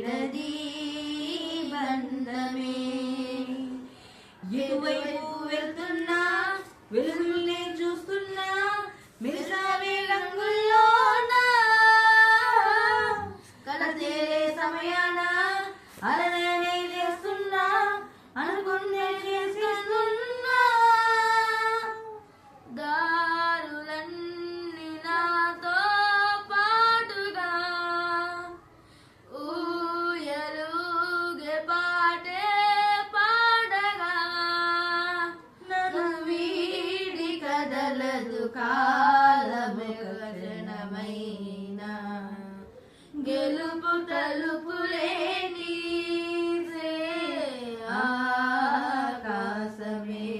వీడది బంధమే. ఎటువైపు వెళ్తున్నా వెలుగుల్ని చూస్తున్నా మిగతావే రంగుల్లోనా కలతేరే సమయాన అలనే చేస్తున్నా అనుకునే చేస్తున్నా దారులన్నీ నాతో పాటుగా ఊయలుగే పాటే పాడగా నన్ను వీడి కదలదు కాలమైన గెలుపు తలుపులే నీసే ఆకాశమే.